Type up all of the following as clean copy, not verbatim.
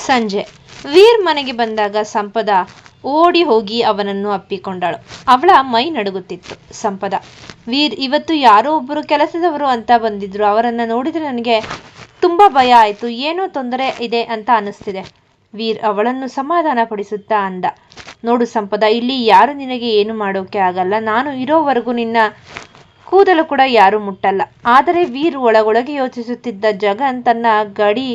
ಸಂಜೆ ವೀರ್ ಮನೆಗೆ ಬಂದಾಗ ಸಂಪದ ಓಡಿ ಹೋಗಿ ಅವನನ್ನು ಅಪ್ಪಿಕೊಂಡಳು. ಅವಳ ಮೈ ನಡುಗುತ್ತಿತ್ತು. ಸಂಪದ, ವೀರ್, ಇವತ್ತು ಯಾರೋ ಒಬ್ಬರು ಕೆಲಸದವರು ಅಂತ ಬಂದಿದ್ರು. ಅವರನ್ನ ನೋಡಿದ್ರೆ ನನಗೆ ತುಂಬಾ ಭಯ ಆಯ್ತು. ಏನೋ ತೊಂದರೆ ಇದೆ ಅಂತ ಅನಿಸ್ತಿದೆ. ವೀರ್ ಅವಳನ್ನು ಸಮಾಧಾನ ಪಡಿಸುತ್ತಾ ಅಂದ. ನೋಡು ಸಂಪದ, ಇಲ್ಲಿ ಯಾರು ನಿನಗೆ ಏನು ಮಾಡೋಕೆ ಆಗಲ್ಲ. ನಾನು ಇರೋವರೆಗೂ ನಿನ್ನ ಕೂದಲು ಕೂಡ ಯಾರು ಮುಟ್ಟಲ್ಲ. ಆದರೆ ವೀರ್ ಒಳಗೊಳಗೆ ಯೋಚಿಸುತ್ತಿದ್ದ ಜಗನ್ ತನ್ನ ಗಡಿ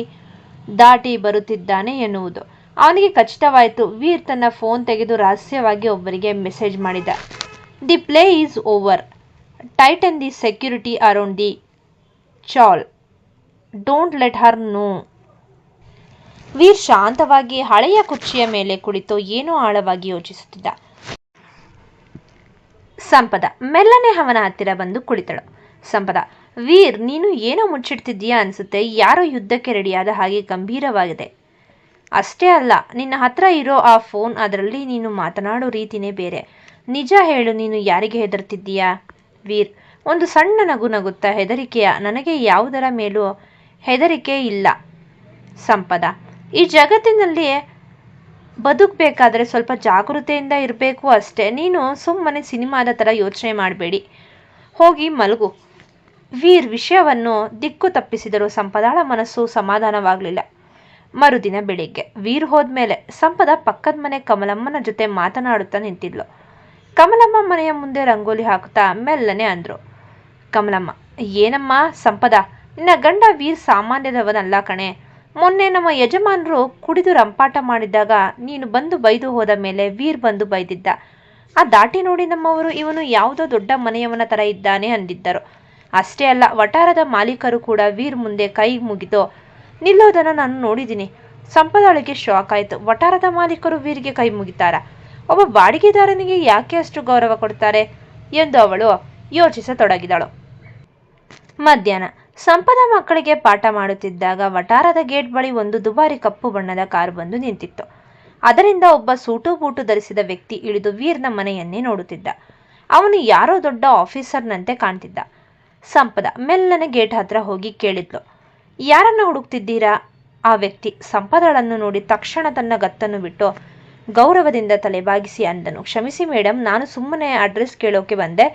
ದಾಟಿ ಬರುತ್ತಿದ್ದಾನೆ ಎನ್ನುವುದು ಅವನಿಗೆ ಖಚಿತವಾಯಿತು. ವೀರ್ ತನ್ನ ಫೋನ್ ತೆಗೆದು ರಹಸ್ಯವಾಗಿ ಒಬ್ಬರಿಗೆ ಮೆಸೇಜ್ ಮಾಡಿದ. The play is over. Tighten the security around the chawl. Don't let her know. Veer ಶಾಂತವಾಗಿ ಹಳೆಯ ಕುರ್ಚಿಯ ಮೇಲೆ ಕುಳಿತು ಏನೋ ಆಳವಾಗಿ ಯೋಚಿಸುತ್ತಿದ್ದ. ಸಂಪದ ಮೆಲ್ಲನೆ ಅವನ ಹತ್ತಿರ ಬಂದು ಕುಳಿತಳು. ಸಂಪದ, ವೀರ್, ನೀನು ಏನೋ ಮುಚ್ಚಿಡ್ತಿದ್ದೀಯಾ ಅನ್ಸುತ್ತೆ. ಯಾರೋ ಯುದ್ಧಕ್ಕೆ ರೆಡಿಯಾದ ಹಾಗೆ ಗಂಭೀರವಾಗಿದೆ. ಅಷ್ಟೇ ಅಲ್ಲ, ನಿನ್ನ ಹತ್ರ ಇರೋ ಆ ಫೋನ್, ಅದರಲ್ಲಿ ನೀನು ಮಾತನಾಡೋ ರೀತಿನೇ ಬೇರೆ. ನಿಜ ಹೇಳು, ನೀನು ಯಾರಿಗೆ ಹೆದರ್ತಿದ್ದೀಯಾ? ವೀರ್ ಒಂದು ಸಣ್ಣ ನಗು ನಗುತ್ತಾ, ಹೆದರಿಕೆಯ? ನನಗೆ ಯಾವುದರ ಮೇಲೂ ಹೆದರಿಕೆ ಇಲ್ಲ ಸಂಪದ. ಈ ಜಗತ್ತಿನಲ್ಲಿ ಬದುಕಬೇಕಾದ್ರೆ ಸ್ವಲ್ಪ ಜಾಗೃತೆಯಿಂದ ಇರಬೇಕು ಅಷ್ಟೇ. ನೀನು ಸುಮ್ಮನೆ ಸಿನಿಮಾದ ಥರ ಯೋಚನೆ ಮಾಡಬೇಡಿ. ಹೋಗಿ ಮಲಗು. ವೀರ್ ವಿಷಯವನ್ನು ದಿಕ್ಕು ತಪ್ಪಿಸಿದರೂ ಸಂಪದಳ ಮನಸ್ಸು ಸಮಾಧಾನವಾಗಲಿಲ್ಲ. ಮರುದಿನ ಬೆಳಿಗ್ಗೆ ವೀರ್ ಹೋದ್ಮೇಲೆ ಸಂಪದ ಪಕ್ಕದ ಮನೆ ಕಮಲಮ್ಮನ ಜೊತೆ ಮಾತನಾಡುತ್ತಾ ನಿಂತಿದ್ಲು. ಕಮಲಮ್ಮ ಮನೆಯ ಮುಂದೆ ರಂಗೋಲಿ ಹಾಕುತ್ತಾ ಮೆಲ್ಲನೆ ಅಂದ್ರು. ಕಮಲಮ್ಮ, ಏನಮ್ಮ ಸಂಪದ, ನಿನ್ನ ಗಂಡ ವೀರ್ ಸಾಮಾನ್ಯದವನಲ್ಲ ಕಣೆ. ಮೊನ್ನೆ ನಮ್ಮ ಯಜಮಾನರು ಕುಡಿದು ರಂಪಾಟ ಮಾಡಿದಾಗ ನೀನು ಬಂದು ಬೈದು ಹೋದ ಮೇಲೆ ವೀರ್ ಬಂದು ಬೈದಿದ್ದ. ಆ ದಾಟಿ ನೋಡಿ ನಮ್ಮವರು ಇವನು ಯಾವುದೋ ದೊಡ್ಡ ಮನೆಯವನ ಥರ ಇದ್ದಾನೆ ಅಂದಿದ್ದರು. ಅಷ್ಟೇ ಅಲ್ಲ, ವಠಾರದ ಮಾಲೀಕರು ಕೂಡ ವೀರ್ ಮುಂದೆ ಕೈ ಮುಗಿದು ನಿಲ್ಲೋದನ್ನು ನಾನು ನೋಡಿದ್ದೀನಿ. ಸಂಪದಳಿಗೆ ಶಾಕ್ ಆಯಿತು. ವಠಾರದ ಮಾಲೀಕರು ವೀರ್ಗೆ ಕೈ ಮುಗಿತಾರ? ಒಬ್ಬ ಬಾಡಿಗೆದಾರನಿಗೆ ಯಾಕೆ ಅಷ್ಟು ಗೌರವ ಕೊಡ್ತಾರೆ ಎಂದು ಅವಳು ಯೋಚಿಸತೊಡಗಿದಳು. ಮಧ್ಯಾಹ್ನ ಸಂಪದ ಮಕ್ಕಳಿಗೆ ಪಾಠ ಮಾಡುತ್ತಿದ್ದಾಗ ವಠಾರದ ಗೇಟ್ ಬಳಿ ಒಂದು ದುಬಾರಿ ಕಪ್ಪು ಬಣ್ಣದ ಕಾರು ಬಂದು ನಿಂತಿತ್ತು. ಅದರಿಂದ ಒಬ್ಬ ಸೂಟು ಬೂಟು ಧರಿಸಿದ ವ್ಯಕ್ತಿ ಇಳಿದು ವೀರ್ನ ಮನೆಯನ್ನೇ ನೋಡುತ್ತಿದ್ದ. ಅವನು ಯಾರೋ ದೊಡ್ಡ ಆಫೀಸರ್ನಂತೆ ಕಾಣ್ತಿದ್ದ. ಸಂಪದ ಮೆಲ್ಲನೆ ಗೇಟ್ ಹತ್ರ ಹೋಗಿ ಕೇಳಿದ್ಲು, ಯಾರನ್ನ ಹುಡುಕ್ತಿದ್ದೀರಾ? ಆ ವ್ಯಕ್ತಿ ಸಂಪದಳನ್ನು ನೋಡಿ ತಕ್ಷಣ ತನ್ನ ಗತ್ತನ್ನು ಬಿಟ್ಟು ಗೌರವದಿಂದ ತಲೆಬಾಗಿಸಿ ಅಂದನು. ಕ್ಷಮಿಸಿ ಮೇಡಮ್, ನಾನು ಸುಮ್ಮನೆ ಅಡ್ರೆಸ್ ಕೇಳೋಕೆ ಬಂದೆ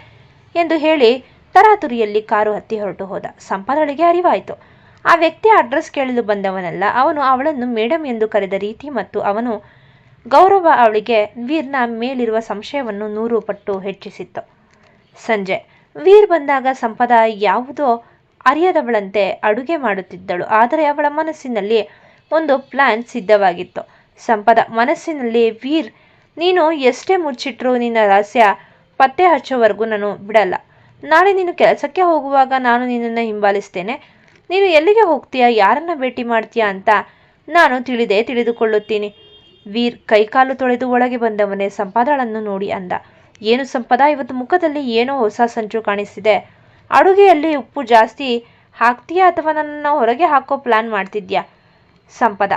ಎಂದು ಹೇಳಿ ತರಾತುರಿಯಲ್ಲಿ ಕಾರು ಹತ್ತಿ ಹೊರಟು ಹೋದ. ಸಂಪದಳಿಗೆ ಅರಿವಾಯಿತು, ಆ ವ್ಯಕ್ತಿ ಅಡ್ರೆಸ್ ಕೇಳಲು ಬಂದವನಲ್ಲ. ಅವನು ಅವಳನ್ನು ಮೇಡಮ್ ಎಂದು ಕರೆದ ರೀತಿ ಮತ್ತು ಅವನು ಗೌರವ ಅವಳಿಗೆ ವೀರ್ನ ಮೇಲಿರುವ ಸಂಶಯವನ್ನು 100 ಪಟ್ಟು ಹೆಚ್ಚಿಸಿತ್ತು. ಸಂಜೆ ವೀರ್ ಬಂದಾಗ ಸಂಪದ ಯಾವುದೋ ಅರಿಯದವಳಂತೆ ಅಡುಗೆ ಮಾಡುತ್ತಿದ್ದಳು. ಆದರೆ ಅವಳ ಮನಸ್ಸಿನಲ್ಲಿ ಒಂದು ಪ್ಲಾನ್ ಸಿದ್ಧವಾಗಿತ್ತು. ಸಂಪದ ಮನಸ್ಸಿನಲ್ಲಿ, ವೀರ್, ನೀನು ಎಷ್ಟೇ ಮುಚ್ಚಿಟ್ರೂ ನಿನ್ನ ರಹಸ್ಯ ಪತ್ತೆ ಹಚ್ಚೋವರೆಗೂ ನಾನು ಬಿಡಲ್ಲ. ನಾಳೆ ನೀನು ಕೆಲಸಕ್ಕೆ ಹೋಗುವಾಗ ನಾನು ನಿನ್ನನ್ನು ಹಿಂಬಾಲಿಸ್ತೇನೆ. ನೀನು ಎಲ್ಲಿಗೆ ಹೋಗ್ತೀಯಾ, ಯಾರನ್ನ ಭೇಟಿ ಮಾಡ್ತೀಯಾ ಅಂತ ನಾನು ತಿಳಿದುಕೊಳ್ಳುತ್ತೀನಿ. ವೀರ್ ಕೈಕಾಲು ತೊಳೆದು ಒಳಗೆ ಬಂದವನೇ ಸಂಪದಳನ್ನು ನೋಡಿ ಅಂದ. ಏನು ಸಂಪದ, ಇವತ್ತು ಮುಖದಲ್ಲಿ ಏನೋ ಹೊಸ ಸಂಚು ಕಾಣಿಸ್ತಿದೆ. ಅಡುಗೆಯಲ್ಲಿ ಉಪ್ಪು ಜಾಸ್ತಿ ಹಾಕ್ತೀಯಾ ಅಥವಾ ನನ್ನನ್ನು ಹೊರಗೆ ಹಾಕೋ ಪ್ಲಾನ್ ಮಾಡ್ತಿದ್ಯಾ? ಸಂಪದ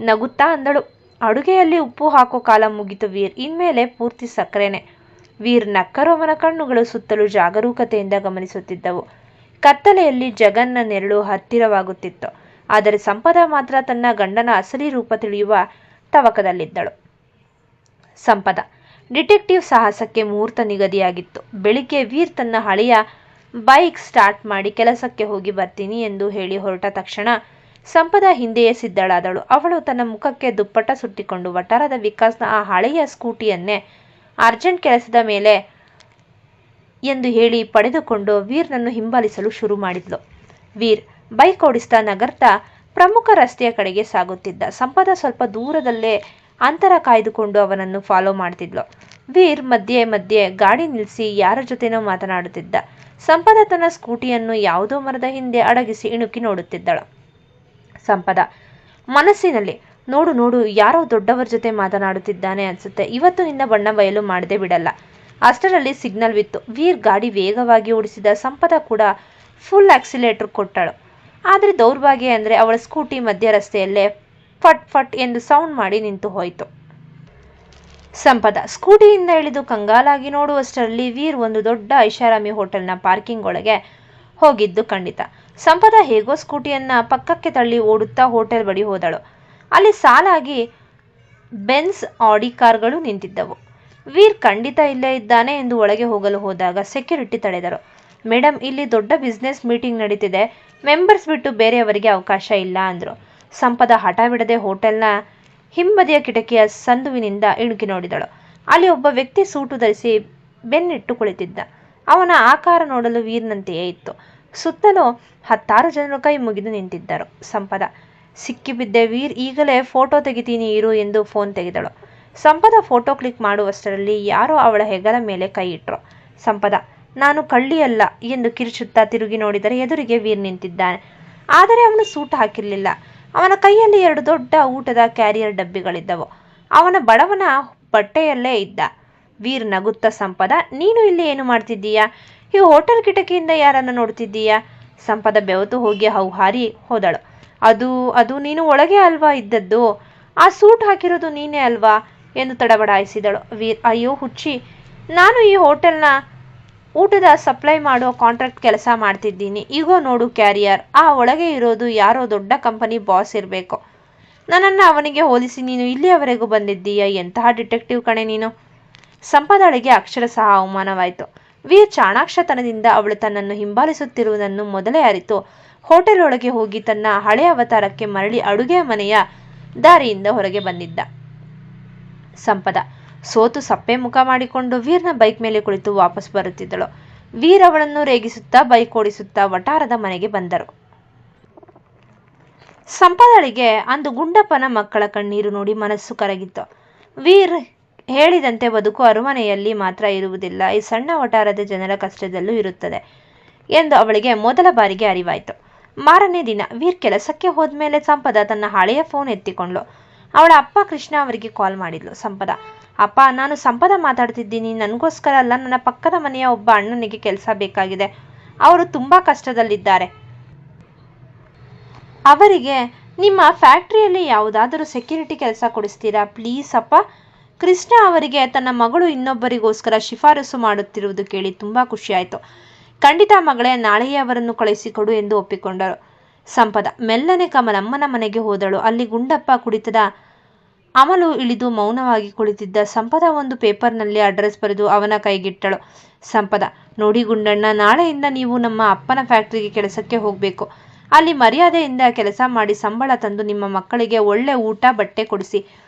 ನಗುತ್ತಾ ಅಂದಳು. ಅಡುಗೆಯಲ್ಲಿ ಉಪ್ಪು ಹಾಕೋ ಕಾಲ ಮುಗಿತು ವೀರ್, ಇನ್ಮೇಲೆ ಪೂರ್ತಿ ಸಕ್ಕರೆನೆ. ವೀರ್ ನಕ್ಕರು. ಅವನ ಕಣ್ಣುಗಳು ಸುತ್ತಲೂ ಜಾಗರೂಕತೆಯಿಂದ ಗಮನಿಸುತ್ತಿದ್ದವು. ಕತ್ತಲೆಯಲ್ಲಿ ಜಗನ್ನ ನೆರಳು ಹತ್ತಿರವಾಗುತ್ತಿತ್ತು. ಆದರೆ ಸಂಪದ ಮಾತ್ರ ತನ್ನ ಗಂಡನ ಅಸಲಿ ರೂಪ ತಿಳಿಯುವ ತವಕದಲ್ಲಿದ್ದಳು. ಸಂಪದ ಡಿಟೆಕ್ಟಿವ್ ಸಾಹಸಕ್ಕೆ ಮುಹೂರ್ತ ನಿಗದಿಯಾಗಿತ್ತು. ಬೆಳಿಗ್ಗೆ ವೀರ್ ತನ್ನ ಹಳೆಯ ಬೈಕ್ ಸ್ಟಾರ್ಟ್ ಮಾಡಿ ಕೆಲಸಕ್ಕೆ ಹೋಗಿ ಬರ್ತೀನಿ ಎಂದು ಹೇಳಿ ಹೊರಟ ತಕ್ಷಣ ಸಂಪದ ಹಿಂದೆಯೇ ಸಿದ್ಧಳಾದಳು. ಅವಳು ತನ್ನ ಮುಖಕ್ಕೆ ದುಪ್ಪಟ್ಟ ಸುಟ್ಟಿಕೊಂಡು ವಠಾರದ ವಿಕಾಸ್ನ ಆ ಹಳೆಯ ಸ್ಕೂಟಿಯನ್ನೇ ಅರ್ಜೆಂಟ್ ಕೆಲಸದ ಮೇಲೆ ಎಂದು ಹೇಳಿ ಪಡೆದುಕೊಂಡು ವೀರ್ನನ್ನು ಹಿಂಬಾಲಿಸಲು ಶುರು ಮಾಡಿದ್ಲು. ವೀರ್ ಬೈಕ್ ಓಡಿಸ್ತಾ ನಗರ್ತಾ ಪ್ರಮುಖ ರಸ್ತೆಯ ಕಡೆಗೆ ಸಾಗುತ್ತಿದ್ದ. ಸಂಪದ ಸ್ವಲ್ಪ ದೂರದಲ್ಲೇ ಅಂತರ ಕಾಯ್ದುಕೊಂಡು ಅವನನ್ನು ಫಾಲೋ ಮಾಡ್ತಿದ್ಲು. ವೀರ್ ಮಧ್ಯೆ ಮಧ್ಯೆ ಗಾಡಿ ನಿಲ್ಲಿಸಿ ಯಾರ ಜೊತೆನೋ ಮಾತನಾಡುತ್ತಿದ್ದ. ಸಂಪದ ತನ್ನ ಸ್ಕೂಟಿಯನ್ನು ಯಾವುದೋ ಮರದ ಹಿಂದೆ ಅಡಗಿಸಿ ಇಣುಕಿ ನೋಡುತ್ತಿದ್ದಳು. ಸಂಪದ ಮನಸ್ಸಿನಲ್ಲಿ, ನೋಡು ಯಾರೋ ದೊಡ್ಡವರ ಜೊತೆ ಮಾತನಾಡುತ್ತಿದ್ದಾನೆ ಅನ್ಸುತ್ತೆ. ಇವತ್ತು ನಿನ್ನ ಬಣ್ಣ ಬಯಲು ಮಾಡದೆ ಬಿಡಲ್ಲ. ಅಷ್ಟರಲ್ಲಿ ಸಿಗ್ನಲ್ ಬಿತ್ತು. ವೀರ್ ಗಾಡಿ ವೇಗವಾಗಿ ಓಡಿಸಿದ. ಸಂಪದ ಕೂಡ ಫುಲ್ ಆಕ್ಸಿಲೇಟರ್ ಕೊಟ್ಟಳು. ಆದರೆ ದೌರ್ಭಾಗ್ಯ ಅಂದರೆ ಅವಳ ಸ್ಕೂಟಿ ಮಧ್ಯ ರಸ್ತೆಯಲ್ಲೇ ಫಟ್ ಫಟ್ ಎಂದು ಸೌಂಡ್ ಮಾಡಿ ನಿಂತು ಹೋಯಿತು. ಸಂಪದ ಸ್ಕೂಟಿಯಿಂದ ಇಳಿದು ಕಂಗಾಲಾಗಿ ನೋಡುವಷ್ಟರಲ್ಲಿ ವೀರ್ ಒಂದು ದೊಡ್ಡ ಐಷಾರಾಮಿ ಹೋಟೆಲ್ನ ಪಾರ್ಕಿಂಗ್ ಒಳಗೆ ಹೋಗಿದ್ದು ಖಂಡಿತ. ಸಂಪದ ಹೇಗೋ ಸ್ಕೂಟಿಯನ್ನ ಪಕ್ಕಕ್ಕೆ ತಳ್ಳಿ ಓಡುತ್ತಾ ಹೋಟೆಲ್ ಬಳಿ ಹೋದಳು. ಅಲ್ಲಿ ಸಾಲಾಗಿ ಬೆನ್ಸ್ ಆಡಿ ಕಾರ್ಗಳು ನಿಂತಿದ್ದವು. ವೀರ್ ಖಂಡಿತ ಇಲ್ಲೇ ಇದ್ದಾನೆ ಎಂದು ಒಳಗೆ ಹೋಗಲು ಹೋದಾಗ ಸೆಕ್ಯೂರಿಟಿ ತಡೆದರು. ಮೇಡಮ್, ಇಲ್ಲಿ ದೊಡ್ಡ ಬಿಸ್ನೆಸ್ ಮೀಟಿಂಗ್ ನಡೀತಿದೆ, ಮೆಂಬರ್ಸ್ ಬಿಟ್ಟು ಬೇರೆಯವರಿಗೆ ಅವಕಾಶ ಇಲ್ಲ ಅಂದರು. ಸಂಪದ ಹಠ ಬಿಡದೆ ಹೋಟೆಲ್ನ ಹಿಂಬದಿಯ ಕಿಟಕಿಯ ಸಂದುವಿನಿಂದ ಇಣುಕಿ ನೋಡಿದಳು. ಅಲ್ಲಿ ಒಬ್ಬ ವ್ಯಕ್ತಿ ಸೂಟು ಧರಿಸಿ ಬೆನ್ನಿಟ್ಟು ಕುಳಿತಿದ್ದ. ಅವನ ಆಕಾರ ನೋಡಲು ವೀರ್ನಂತೆಯೇ ಇತ್ತು. ಸುತ್ತಲೂ 10 ಜನರು ಕೈ ಮುಗಿದು ನಿಂತಿದ್ದರು. ಸಂಪದ ಸಿಕ್ಕಿಬಿದ್ದೆ. ವೀರ್, ಈಗಲೇ ಫೋಟೋ ತೆಗಿತೀನಿ ಇರು ಎಂದು ಫೋನ್ ತೆಗೆದಳು. ಸಂಪದ ಫೋಟೋ ಕ್ಲಿಕ್ ಮಾಡುವಷ್ಟರಲ್ಲಿ ಯಾರೋ ಅವಳ ಹೆಗಲ ಮೇಲೆ ಕೈ ಇಟ್ಟರು. ಸಂಪದ, ನಾನು ಕಳ್ಳಿಯಲ್ಲ ಎಂದು ಕಿರುಚುತ್ತಾ ತಿರುಗಿ ನೋಡಿದರೆ ಎದುರಿಗೆ ವೀರ್ ನಿಂತಿದ್ದಾನೆ. ಆದರೆ ಅವನು ಸೂಟ್ ಹಾಕಿರಲಿಲ್ಲ. ಅವನ ಕೈಯಲ್ಲಿ 2 ದೊಡ್ಡ ಊಟದ ಕ್ಯಾರಿಯರ್ ಡಬ್ಬಿಗಳಿದ್ದವು. ಅವನ ಬಡವನ ಬಟ್ಟೆಯಲ್ಲೇ ಇದ್ದ. ವೀರ್ ನಗುತ್ತಾ, ಸಂಪದ, ನೀನು ಇಲ್ಲಿ ಏನು ಮಾಡ್ತಿದ್ದೀಯಾ? ಈ ಹೋಟೆಲ್ ಕಿಟಕಿಯಿಂದ ಯಾರನ್ನು ನೋಡ್ತಿದ್ದೀಯಾ? ಸಂಪದ ಬೆವತು ಹೋಗಿ ಹೌಹಾರಿ ಹೋದಳು. ಅದು ನೀನು ಒಳಗೆ ಅಲ್ವಾ ಇದ್ದದ್ದು? ಆ ಸೂಟ್ ಹಾಕಿರೋದು ನೀನೇ ಅಲ್ವಾ ಎಂದು ತಡಬಡಾಯಿಸಿದಳು. ವೀರ್, ಅಯ್ಯೋ ಹುಚ್ಚಿ, ನಾನು ಈ ಹೋಟೆಲ್ನ ಊಟದ ಸಪ್ಲೈ ಮಾಡೋ ಕಾಂಟ್ರಾಕ್ಟ್ ಕೆಲಸ ಮಾಡ್ತಿದ್ದೀನಿ. ಈಗೋ ನೋಡು ಕ್ಯಾರಿಯರ್. ಆ ಒಳಗೆ ಇರೋದು ಯಾರೋ ದೊಡ್ಡ ಕಂಪನಿ ಬಾಸ್ ಇರಬೇಕು. ನನ್ನನ್ನು ಅವನಿಗೆ ಹೋಲಿಸಿ ನೀನು ಇಲ್ಲಿಯವರೆಗೂ ಬಂದಿದ್ದೀಯ? ಎಂತಹ ಡಿಟೆಕ್ಟಿವ್ ಕಣೆ ನೀನು. ಸಂಪದಳಿಗೆ ಅಕ್ಷರಶಃ ಅವಮಾನವಾಯಿತು. ವೀರ್ ಚಾಣಾಕ್ಷತನದಿಂದ ಅವಳು ತನ್ನನ್ನು ಹಿಂಬಾಲಿಸುತ್ತಿರುವುದನ್ನು ಮೊದಲೇ ಅರಿತು ಹೋಟೆಲ್ ಒಳಗೆ ಹೋಗಿ ತನ್ನ ಹಳೆಯ ಅವತಾರಕ್ಕೆ ಮರಳಿ ಅಡುಗೆ ಮನೆಯ ದಾರಿಯಿಂದ ಹೊರಗೆ ಬಂದಿದ್ದ. ಸಂಪದ ಸೋತು ಸಪ್ಪೆ ಮುಖ ಮಾಡಿಕೊಂಡು ವೀರ್ನ ಬೈಕ್ ಮೇಲೆ ಕುಳಿತು ವಾಪಸ್ ಬರುತ್ತಿದ್ದಳು. ವೀರ್ ಅವಳನ್ನು ರೇಗಿಸುತ್ತಾ ಬೈಕ್ ಓಡಿಸುತ್ತಾ ವಟಾರದ ಮನೆಗೆ ಬಂದರು. ಸಂಪದಳಿಗೆ ಅಂದು ಗುಂಡಪ್ಪನ ಮಕ್ಕಳ ಕಣ್ಣೀರು ನೋಡಿ ಮನಸ್ಸು ಕರಗಿತ್ತು. ವೀರ್ ಹೇಳಿದಂತೆ ಬದುಕು ಅರಮನೆಯಲ್ಲಿ ಮಾತ್ರ ಇರುವುದಿಲ್ಲ, ಈ ಸಣ್ಣ ವಟಾರದ ಜನರ ಕಷ್ಟದಲ್ಲೂ ಇರುತ್ತದೆ ಎಂದು ಅವಳಿಗೆ ಮೊದಲ ಬಾರಿಗೆ ಅರಿವಾಯಿತು. ಮಾರನೇ ದಿನ ವೀರ್ ಕೆಲಸಕ್ಕೆ ಹೋದ್ಮೇಲೆ ಸಂಪದ ತನ್ನ ಹಳೆಯ ಫೋನ್ ಎತ್ತಿಕೊಂಡ್ಳು. ಅವಳ ಅಪ್ಪ ಕೃಷ್ಣ ಅವರಿಗೆ ಕಾಲ್ ಮಾಡಿದ್ಲು. ಸಂಪದ, ಅಪ್ಪ, ನಾನು ಸಂಪದ ಮಾತಾಡ್ತಿದ್ದೀನಿ. ನನಗೋಸ್ಕರ ಅಲ್ಲ, ನನ್ನ ಪಕ್ಕದ ಮನೆಯ ಒಬ್ಬ ಅಣ್ಣನಿಗೆ ಕೆಲಸ ಬೇಕಾಗಿದೆ. ಅವರು ತುಂಬಾ ಕಷ್ಟದಲ್ಲಿದ್ದಾರೆ. ಅವರಿಗೆ ನಿಮ್ಮ ಫ್ಯಾಕ್ಟ್ರಿಯಲ್ಲಿ ಯಾವುದಾದರೂ ಸೆಕ್ಯೂರಿಟಿ ಕೆಲಸ ಕೊಡಿಸ್ತೀರಾ ಪ್ಲೀಸ್ ಅಪ್ಪ. ಕೃಷ್ಣ ಅವರಿಗೆ ತನ್ನ ಮಗಳು ಇನ್ನೊಬ್ಬರಿಗೋಸ್ಕರ ಶಿಫಾರಸು ಮಾಡುತ್ತಿರುವುದು ಕೇಳಿ ತುಂಬಾ ಖುಷಿಯಾಯಿತು. ಖಂಡಿತ ಮಗಳೇ, ನಾಳೆಯೇ ಅವರನ್ನು ಕಳಿಸಿಕೊಡು ಎಂದು ಒಪ್ಪಿಕೊಂಡರು. ಸಂಪದ ಮೆಲ್ಲನೆ ಕಮಲಮ್ಮನ ಮನೆಗೆ ಹೋದಳು. ಅಲ್ಲಿ ಗುಂಡಪ್ಪ ಕುಡಿತದ ಅಮಲು ಇಳಿದು ಮೌನವಾಗಿ ಕುಳಿತಿದ್ದ. ಸಂಪದ ಒಂದು ಪೇಪರ್ನಲ್ಲಿ ಅಡ್ರೆಸ್ ಬರೆದು ಅವನ ಕೈಗಿಟ್ಟಳು. ಸಂಪದ, ನೋಡಿ ಗುಂಡಣ್ಣ, ನಾಳೆಯಿಂದ ನೀವು ನಮ್ಮ ಅಪ್ಪನ ಫ್ಯಾಕ್ಟ್ರಿಗೆ ಕೆಲಸಕ್ಕೆ ಹೋಗಬೇಕು. ಅಲ್ಲಿ ಮರ್ಯಾದೆಯಿಂದ ಕೆಲಸ ಮಾಡಿ ಸಂಬಳ ತಂದು ನಿಮ್ಮ ಮಕ್ಕಳಿಗೆ ಒಳ್ಳೆ ಊಟ ಬಟ್ಟೆ ಕೊಡಿಸಿ.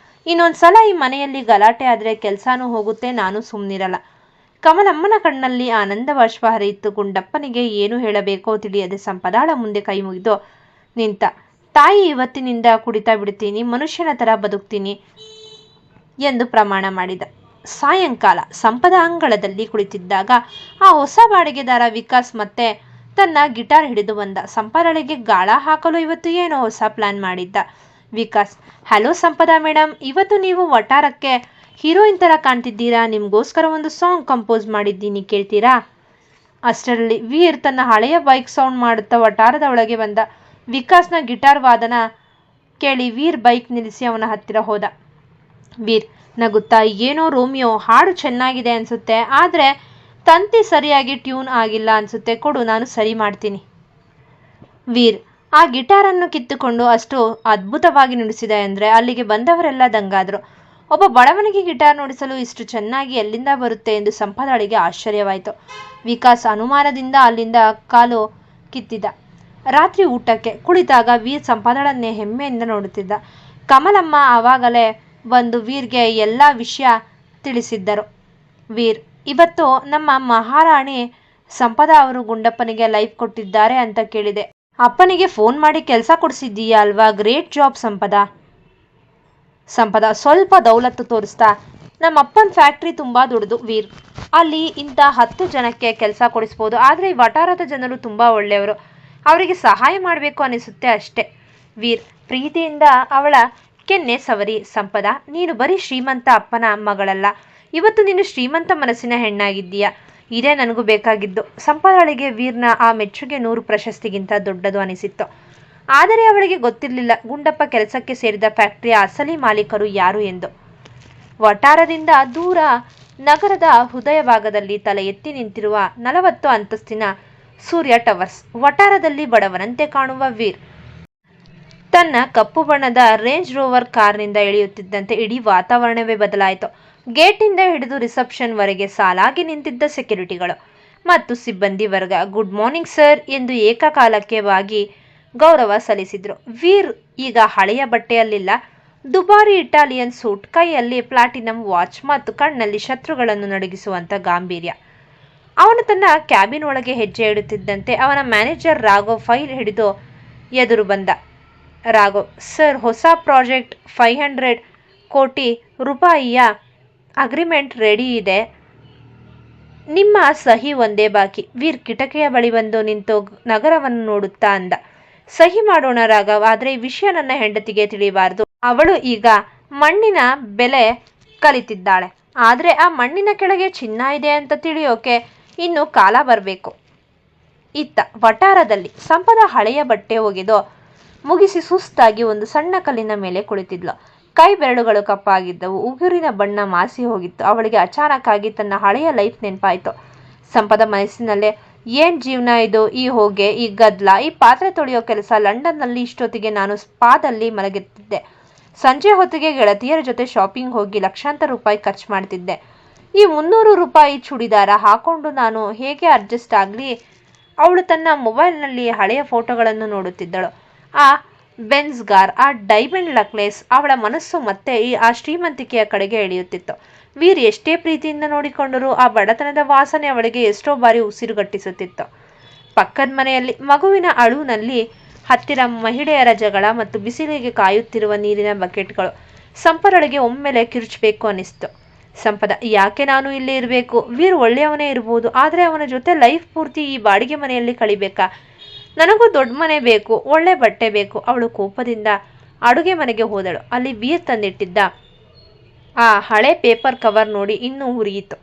ಇನ್ನೊಂದ್ಸಲ ಈ ಮನೆಯಲ್ಲಿ ಗಲಾಟೆ ಆದರೆ ಕೆಲಸನೂ ಹೋಗುತ್ತೆ, ನಾನು ಸುಮ್ಮನಿರಲ್ಲ. ಕಮಲಮ್ಮನ ಕಣ್ಣಲ್ಲಿ ಆನಂದ ಬಾಷ್ಪ ಹರಿಯಿತು. ಗುಂಡಪ್ಪನಿಗೆ ಏನು ಹೇಳಬೇಕೋ ತಿಳಿಯದೆ ಸಂಪದಾಳ ಮುಂದೆ ಕೈ ಮುಗಿದು ನಿಂತ. ತಾಯಿ, ಇವತ್ತಿನಿಂದ ಕುಡಿತಾ ಬಿಡ್ತೀನಿ, ಮನುಷ್ಯನ ಥರ ಬದುಕ್ತೀನಿ ಎಂದು ಪ್ರಮಾಣ ಮಾಡಿದ. ಸಾಯಂಕಾಲ ಸಂಪದ ಅಂಗಳದಲ್ಲಿ ಕುಳಿತಿದ್ದಾಗ ಆ ಹೊಸ ಬಾಡಿಗೆದಾರ ವಿಕಾಸ್ ಮತ್ತೆ ತನ್ನ ಗಿಟಾರ್ ಹಿಡಿದು ಬಂದ. ಸಂಪದಳಿಗೆ ಗಾಳ ಹಾಕಲು ಇವತ್ತು ಏನೋ ಹೊಸ ಪ್ಲಾನ್ ಮಾಡಿದ್ದ. ವಿಕಾಸ್, ಹಲೋ ಸಂಪದ ಮೇಡಮ್, ಇವತ್ತು ನೀವು ವಟಾರಕ್ಕೆ ಹೀರೋಯಿನ್ ಥರ ಕಾಣ್ತಿದ್ದೀರಾ. ನಿಮಗೋಸ್ಕರ ಒಂದು ಸಾಂಗ್ ಕಂಪೋಸ್ ಮಾಡಿದ್ದೀನಿ, ಕೇಳ್ತೀರಾ? ಅಷ್ಟರಲ್ಲಿ ವೀರ್ ತನ್ನ ಹಳೆಯ ಬೈಕ್ ಸೌಂಡ್ ಮಾಡುತ್ತಾ ವಟಾರದ ಒಳಗೆ ಬಂದ. ವಿಕಾಸ್ನ ಗಿಟಾರ್ ವಾದನ ಕೇಳಿ ವೀರ್ ಬೈಕ್ ನಿಲ್ಲಿಸಿ ಅವನ ಹತ್ತಿರ ಹೋದ. ವೀರ್ ನಗುತ್ತಾ, ಏನೋ ರೋಮಿಯೋ, ಹಾಡು ಚೆನ್ನಾಗಿದೆ ಅನ್ಸುತ್ತೆ, ಆದರೆ ತಂತಿ ಸರಿಯಾಗಿ ಟ್ಯೂನ್ ಆಗಿಲ್ಲ ಅನ್ಸುತ್ತೆ, ಕೊಡು, ನಾನು ಸರಿ ಮಾಡ್ತೀನಿ. ವೀರ್ ಆ ಗಿಟಾರನ್ನು ಕಿತ್ತುಕೊಂಡು ಅಷ್ಟು ಅದ್ಭುತವಾಗಿ ನುಡಿಸಿದೆ ಅಂದರೆ ಅಲ್ಲಿಗೆ ಬಂದವರೆಲ್ಲ ದಂಗಾದರು. ಒಬ್ಬ ಬಡವನಿಗೆ ಗಿಟಾರ್ ನುಡಿಸಲು ಇಷ್ಟು ಚೆನ್ನಾಗಿ ಎಲ್ಲಿಂದ ಬರುತ್ತೆ ಎಂದು ಸಂಪದಳಿಗೆ ಆಶ್ಚರ್ಯವಾಯಿತು. ವಿಕಾಸ್ ಅನುಮಾನದಿಂದ ಅಲ್ಲಿಂದ ಕಾಲು ಕಿತ್ತಿದ. ರಾತ್ರಿ ಊಟಕ್ಕೆ ಕುಳಿತಾಗ ವೀರ್ ಸಂಪದಳನ್ನೇ ಹೆಮ್ಮೆಯಿಂದ ನೋಡುತ್ತಿದ್ದ. ಕಮಲಮ್ಮ ಆವಾಗಲೇ ಬಂದು ವೀರ್ಗೆ ಎಲ್ಲ ವಿಷಯ ತಿಳಿಸಿದ್ದರು. ವೀರ್, ಇವತ್ತು ನಮ್ಮ ಮಹಾರಾಣಿ ಸಂಪದ ಅವರು ಗುಂಡಪ್ಪನಿಗೆ ಲೈಫ್ ಕೊಟ್ಟಿದ್ದಾರೆ ಅಂತ ಕೇಳಿದೆ. ಅಪ್ಪನಿಗೆ ಫೋನ್ ಮಾಡಿ ಕೆಲಸ ಕೊಡಿಸಿದ್ದೀಯಾ ಅಲ್ವಾ? ಗ್ರೇಟ್ ಜಾಬ್ ಸಂಪದ. ಸಂಪದ ಸ್ವಲ್ಪ ದೌಲತ್ತು ತೋರಿಸ್ತಾ, ನಮ್ಮ ಅಪ್ಪನ ಫ್ಯಾಕ್ಟ್ರಿ ತುಂಬ ದೊಡ್ಡದು ವೀರ್, ಅಲ್ಲಿ ಇಂಥ 10 ಜನಕ್ಕೆ ಕೆಲಸ ಕೊಡಿಸ್ಬೋದು. ಆದರೆ ಈ ವಟಾರದ ಜನರು ತುಂಬ ಒಳ್ಳೆಯವರು, ಅವರಿಗೆ ಸಹಾಯ ಮಾಡಬೇಕು ಅನಿಸುತ್ತೆ ಅಷ್ಟೇ. ವೀರ್ ಪ್ರೀತಿಯಿಂದ ಅವಳ ಕೆನ್ನೆ ಸವರಿ, ಸಂಪದ, ನೀನು ಬರೀ ಶ್ರೀಮಂತ ಅಪ್ಪನ ಮಗಳಲ್ಲ, ಇವತ್ತು ನೀನು ಶ್ರೀಮಂತ ಮನಸ್ಸಿನ ಹೆಣ್ಣಾಗಿದ್ದೀಯಾ. ಇದೇ ನನಗೂ ಬೇಕಾಗಿದ್ದು. ಸಂಪದಳಿಗೆ ವೀರ್ನ ಆ ಮೆಚ್ಚುಗೆ 100 ಪ್ರಶಸ್ತಿಗಿಂತ ದೊಡ್ಡದು ಅನಿಸಿತ್ತು. ಆದರೆ ಅವಳಿಗೆ ಗೊತ್ತಿರಲಿಲ್ಲ ಗುಂಡಪ್ಪ ಕೆಲಸಕ್ಕೆ ಸೇರಿದ ಫ್ಯಾಕ್ಟರಿಯ ಅಸಲಿ ಮಾಲೀಕರು ಯಾರು ಎಂದು. ವಟಾರದಿಂದ ದೂರ ನಗರದ ಹೃದಯ ಭಾಗದಲ್ಲಿ ತಲೆ ಎತ್ತಿ ನಿಂತಿರುವ 40 ಅಂತಸ್ತಿನ ಸೂರ್ಯ ಟವರ್ಸ್. ವಟಾರದಲ್ಲಿ ಬಡವನಂತೆ ಕಾಣುವ ವೀರ್ ತನ್ನ ಕಪ್ಪು ಬಣ್ಣದ ರೇಂಜ್ ರೋವರ್ ಕಾರ್ನಿಂದ ಇಳಿಯುತ್ತಿದ್ದಂತೆ ಇಡೀ ವಾತಾವರಣವೇ ಬದಲಾಯಿತು. ಗೇಟಿಂದ ಹಿಡಿದು ರಿಸೆಪ್ಷನ್ ವರೆಗೆ ಸಾಲಾಗಿ ನಿಂತಿದ್ದ ಸೆಕ್ಯೂರಿಟಿಗಳು ಮತ್ತು ಸಿಬ್ಬಂದಿ ವರ್ಗ ಗುಡ್ ಮಾರ್ನಿಂಗ್ ಸರ್ ಎಂದು ಏಕಕಾಲಕ್ಕೆ ವಾಗಿ ಗೌರವ ಸಲ್ಲಿಸಿದ್ರು. ವೀರ್ ಈಗ ಹಳೆಯ ಬಟ್ಟೆಯಲ್ಲಿಲ್ಲ. ದುಬಾರಿ ಇಟಾಲಿಯನ್ ಸೂಟ್, ಕೈಯಲ್ಲಿ ಪ್ಲಾಟಿನಂ ವಾಚ್ ಮತ್ತು ಕಣ್ಣಲ್ಲಿ ಶತ್ರುಗಳನ್ನು ನಡುಗಿಸುವಂತ ಗಾಂಭೀರ್ಯ. ಅವನು ತನ್ನ ಕ್ಯಾಬಿನ್ ಒಳಗೆ ಹೆಜ್ಜೆ ಇಡುತ್ತಿದ್ದಂತೆ ಅವನ ಮ್ಯಾನೇಜರ್ ರಾಘವ್ ಫೈಲ್ ಹಿಡಿದು ಎದುರು ಬಂದ. ರಾಘವ್, ಸರ್, ಹೊಸ ಪ್ರಾಜೆಕ್ಟ್ 500 ಕೋಟಿ ರೂಪಾಯಿಯ ಅಗ್ರಿಮೆಂಟ್ ರೆಡಿ ಇದೆ. ನಿಮ್ಮ ಸಹಿ ಒಂದೇ ಬಾಕಿ. ವೀರ್ ಕಿಟಕಿಯ ಬಳಿ ಬಂದು ನಿಂತು ನಗರವನ್ನು ನೋಡುತ್ತಾ ಅಂದ. ಸಹಿ ಮಾಡೋಣ ರಾಘವ್, ಆದರೆ ಈ ವಿಷಯ ನನ್ನ ಹೆಂಡತಿಗೆ ತಿಳಿಯಬಾರದು. ಅವಳು ಈಗ ಮಣ್ಣಿನ ಬೆಲೆ ಕಲಿತಿದ್ದಾಳೆ. ಆದರೆ ಆ ಮಣ್ಣಿನ ಕೆಳಗೆ ಚಿನ್ನ ಇದೆ ಅಂತ ತಿಳಿಯೋಕೆ ಇನ್ನು ಕಾಲ ಬರಬೇಕು. ಇತ್ತ ವಟಾರದಲ್ಲಿ ಸಂಪದ ಹಳೆಯ ಬಟ್ಟೆ ಒಗೆದು ಮುಗಿಸಿ ಸುಸ್ತಾಗಿ ಒಂದು ಸಣ್ಣ ಕಲ್ಲಿನ ಮೇಲೆ ಕುಳಿತಿದ್ಲು. ಕೈ ಬೆರಳುಗಳು ಕಪ್ಪಾಗಿದ್ದವು. ಉಗುರಿನ ಬಣ್ಣ ಮಾಸಿ ಹೋಗಿತ್ತು. ಅವಳಿಗೆ ಅಚಾನಕ್ ಆಗಿ ತನ್ನ ಹಳೆಯ ಲೈಫ್ ನೆನಪಾಯಿತು. ಸಂಪದ ಮನಸ್ಸಿನಲ್ಲೇ, ಏನ್ ಜೀವನ ಇದು, ಈ ಹೊಗೆ, ಈ ಗದ್ದಲ, ಈ ಪಾತ್ರೆ ತೊಳೆಯೋ ಕೆಲಸ. ಲಂಡನ್ನಲ್ಲಿ ಇಷ್ಟೊತ್ತಿಗೆ ನಾನು ಸ್ಪಾದಲ್ಲಿ ಮಲಗುತ್ತಿದ್ದೆ. ಸಂಜೆ ಹೊತ್ತಿಗೆ ಗೆಳತಿಯರ ಜೊತೆ ಶಾಪಿಂಗ್ ಹೋಗಿ ಲಕ್ಷಾಂತರ ರೂಪಾಯಿ ಖರ್ಚು ಮಾಡ್ತಿದ್ದೆ. ಈ 300 ರೂಪಾಯಿ ಚೂಡಿದಾರ ಹಾಕೊಂಡು ನಾನು ಹೇಗೆ ಅಡ್ಜಸ್ಟ್ ಆಗಲಿ? ಅವಳು ತನ್ನ ಮೊಬೈಲ್ನಲ್ಲಿ ಹಳೆಯ ಫೋಟೋಗಳನ್ನು ನೋಡುತ್ತಿದ್ದಳು. ಆ ಬೆನ್ಸ್ ಕಾರ್, ಆ ಡೈಮಂಡ್ ನೆಕ್ಲೆಸ್. ಅವಳ ಮನಸ್ಸು ಮತ್ತೆ ಆ ಶ್ರೀಮಂತಿಕೆಯ ಕಡೆಗೆ ಎಳೆಯುತ್ತಿತ್ತು. ವೀರ್ ಎಷ್ಟೇ ಪ್ರೀತಿಯಿಂದ ನೋಡಿಕೊಂಡರೂ ಆ ಬಡತನದ ವಾಸನೆ ಅವಳಿಗೆ ಎಷ್ಟೋ ಬಾರಿ ಉಸಿರುಗಟ್ಟಿಸುತ್ತಿತ್ತು. ಪಕ್ಕದ ಮನೆಯಲ್ಲಿ ಮಗುವಿನ ಅಳುವಿನಲ್ಲಿ ಹತ್ತಿರ ಮಹಿಳೆಯರ ಜಗಳ ಮತ್ತು ಬಿಸಿಲಿಗೆ ಕಾಯುತ್ತಿರುವ ನೀರಿನ ಬಕೆಟ್ಗಳು. ಸಂಪದೊಳಗೆ ಒಮ್ಮೆಲೆ ಕಿರುಚಬೇಕು ಅನ್ನಿಸ್ತು. ಸಂಪದ, ಯಾಕೆ ನಾನು ಇಲ್ಲಿ ಇರಬೇಕು? ವೀರ್ ಒಳ್ಳೆಯವನೇ ಇರಬಹುದು, ಆದರೆ ಅವನ ಜೊತೆ ಲೈಫ್ ಪೂರ್ತಿ ಈ ಬಾಡಿಗೆ ಮನೆಯಲ್ಲಿ ಕಳಿಬೇಕಾ? ನನಗೂ ದೊಡ್ಡ ಮನೆ ಬೇಕು, ಒಳ್ಳೆ ಬಟ್ಟೆ ಬೇಕು. ಅವಳು ಕೋಪದಿಂದ ಅಡುಗೆ ಮನೆಗೆ ಹೋದಳು. ಅಲ್ಲಿ ವೀರ್ ತಂದಿಟ್ಟಿದ್ದ ಆ ಹಳೆ ಪೇಪರ್ ಕವರ್ ನೋಡಿ ಇನ್ನೂ ಉರಿಯಿತು.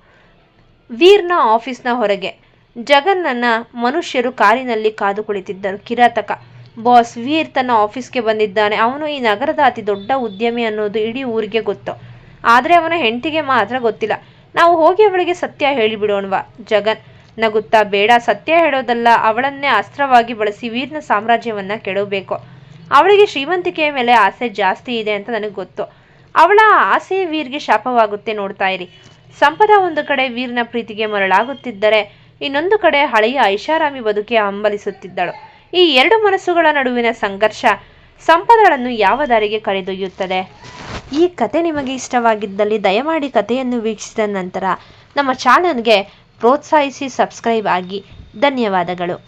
ವೀರ್ನ ಆಫೀಸ್ನ ಹೊರಗೆ ಜಗನ್ನನ್ನ ಮನುಷ್ಯರು ಕಾರಿನಲ್ಲಿ ಕಾದು ಕುಳಿತಿದ್ದರು. ಕಿರಾತಕ, ಬಾಸ್, ವೀರ್ ತನ್ನ ಆಫೀಸ್ಗೆ ಬಂದಿದ್ದಾನೆ. ಅವನು ಈ ನಗರದ ಅತಿ ದೊಡ್ಡ ಉದ್ಯಮಿ ಅನ್ನೋದು ಇಡೀ ಊರಿಗೆ ಗೊತ್ತು. ಆದರೆ ಅವನ ಹೆಂಡತಿಗೆ ಮಾತ್ರ ಗೊತ್ತಿಲ್ಲ. ನಾವು ಹೋಗಿ ಅವಳಿಗೆ ಸತ್ಯ ಹೇಳಿಬಿಡೋಣವಾ? ಜಗನ್ ನಗುತ್ತಾ, ಬೇಡ, ಸತ್ಯ ಹೇಳೋದಲ್ಲ, ಅವಳನ್ನೇ ಅಸ್ತ್ರವಾಗಿ ಬಳಸಿ ವೀರ್ನ ಸಾಮ್ರಾಜ್ಯವನ್ನ ಕೆಡವಬೇಕು. ಅವಳಿಗೆ ಶ್ರೀಮಂತಿಕೆಯ ಮೇಲೆ ಆಸೆ ಜಾಸ್ತಿ ಇದೆ ಅಂತ ನನಗೆ ಗೊತ್ತು. ಅವಳ ಆಸೆ ವೀರ್ಗೆ ಶಾಪವಾಗುತ್ತೆ. ನೋಡ್ತಾ ಇರಿ. ಸಂಪದ ಒಂದು ಕಡೆ ವೀರ್ನ ಪ್ರೀತಿಗೆ ಮರಳಾಗುತ್ತಿದ್ದರೆ, ಇನ್ನೊಂದು ಕಡೆ ಹಳೆಯ ಐಷಾರಾಮಿ ಬದುಕಿ ಹಂಬಲಿಸುತ್ತಿದ್ದಳು. ಈ ಎರಡು ಮನಸ್ಸುಗಳ ನಡುವಿನ ಸಂಘರ್ಷ ಸಂಪದಳನ್ನು ಯಾವ ದಾರಿಗೆ ಕರೆದೊಯ್ಯುತ್ತದೆ? ಈ ಕತೆ ನಿಮಗೆ ಇಷ್ಟವಾಗಿದ್ದಲ್ಲಿ ದಯಮಾಡಿ ಕಥೆಯನ್ನು ವೀಕ್ಷಿಸಿದ ನಂತರ ನಮ್ಮ ಚಾನಲ್ಗೆ ಪ್ರೋತ್ಸಾಹಿಸಿ ಸಬ್ಸ್ಕ್ರೈಬ್ ಆಗಿ. ಧನ್ಯವಾದಗಳು.